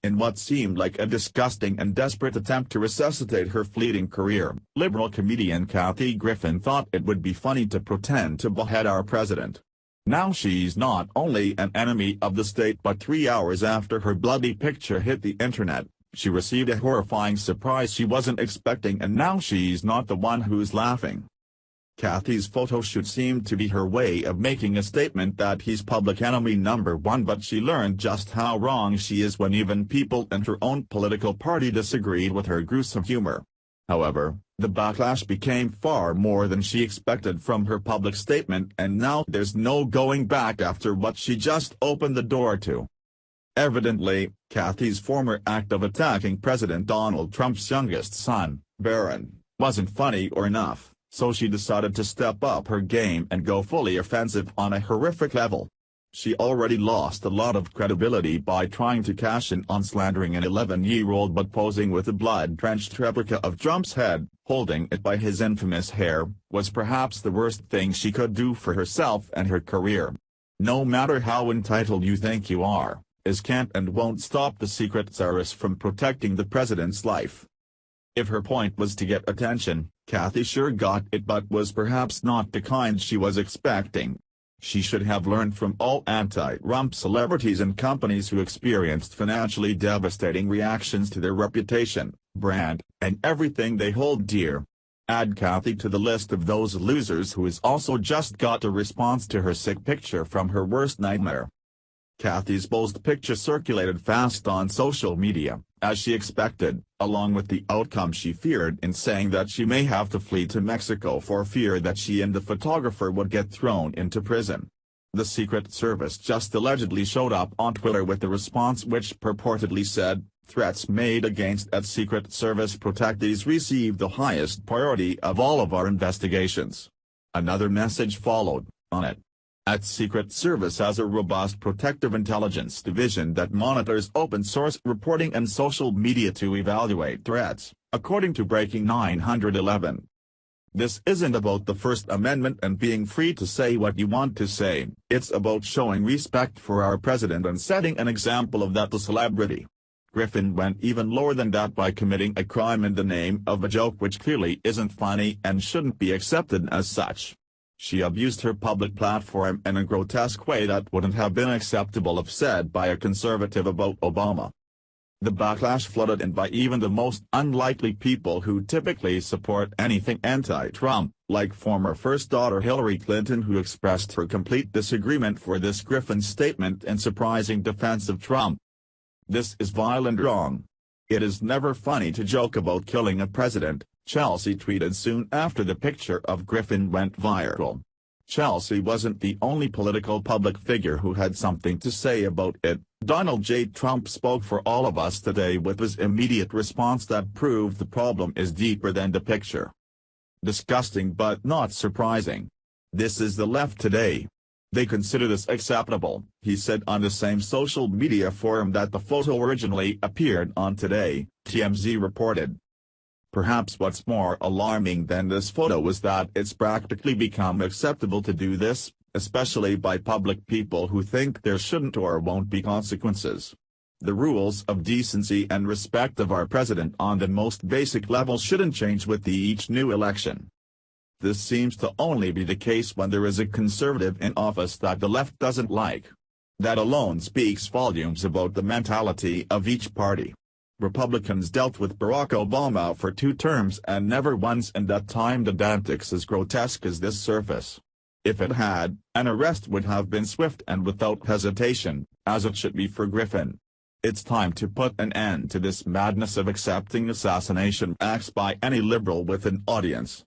In what seemed like a disgusting and desperate attempt to resuscitate her fleeting career, liberal comedian Kathy Griffin thought it would be funny to pretend to behead our president. Now she's not only an enemy of the state but 3 hours after her bloody picture hit the internet, she received a horrifying surprise she wasn't expecting, and now she's not the one who's laughing. Kathy's photoshoot seemed to be her way of making a statement that he's public enemy number one, but she learned just how wrong she is when even people in her own political party disagreed with her gruesome humor. However, the backlash became far more than she expected from her public statement, and now there's no going back after what she just opened the door to. Evidently, Kathy's former act of attacking President Donald Trump's youngest son, Barron, wasn't funny or enough, so she decided to step up her game and go fully offensive on a horrific level. She already lost a lot of credibility by trying to cash in on slandering an 11-year-old, but posing with a blood-drenched replica of Trump's head, holding it by his infamous hair, was perhaps the worst thing she could do for herself and her career. No matter how entitled you think you are, it can't and won't stop the Secret Service from protecting the president's life. If her point was to get attention, Kathy sure got it, but was perhaps not the kind she was expecting. She should have learned from all anti-Trump celebrities and companies who experienced financially devastating reactions to their reputation, brand, and everything they hold dear. Add Kathy to the list of those losers who has also just got a response to her sick picture from her worst nightmare. Kathy's bold picture circulated fast on social media, as she expected, along with the outcome she feared in saying that she may have to flee to Mexico for fear that she and the photographer would get thrown into prison. The Secret Service just allegedly showed up on Twitter with a response which purportedly said, "Threats made against at Secret Service protectees receive the highest priority of all of our investigations." Another message followed, on it. At Secret Service has a robust protective intelligence division that monitors open-source reporting and social media to evaluate threats, according to Breaking 911. This isn't about the First Amendment and being free to say what you want to say, it's about showing respect for our president and setting an example of that to celebrity. Griffin went even lower than that by committing a crime in the name of a joke which clearly isn't funny and shouldn't be accepted as such. She abused her public platform in a grotesque way that wouldn't have been acceptable if said by a conservative about Obama. The backlash flooded in by even the most unlikely people who typically support anything anti-Trump, like former First Daughter Hillary Clinton, who expressed her complete disagreement for this Griffin statement and surprising defense of Trump. "This is vile and wrong. It is never funny to joke about killing a president," Chelsea tweeted soon after the picture of Griffin went viral. Chelsea wasn't the only political public figure who had something to say about it. Donald J. Trump spoke for all of us today with his immediate response that proved the problem is deeper than the picture. "Disgusting but not surprising. This is the left today. They consider this acceptable," he said on the same social media forum that the photo originally appeared on today, TMZ reported. Perhaps what's more alarming than this photo is that it's practically become acceptable to do this, especially by public people who think there shouldn't or won't be consequences. The rules of decency and respect of our president on the most basic level shouldn't change with each new election. This seems to only be the case when there is a conservative in office that the left doesn't like. That alone speaks volumes about the mentality of each party. Republicans dealt with Barack Obama for 2 terms and never once in that time did antics as grotesque as this surface. If it had, an arrest would have been swift and without hesitation, as it should be for Griffin. It's time to put an end to this madness of accepting assassination acts by any liberal with an audience.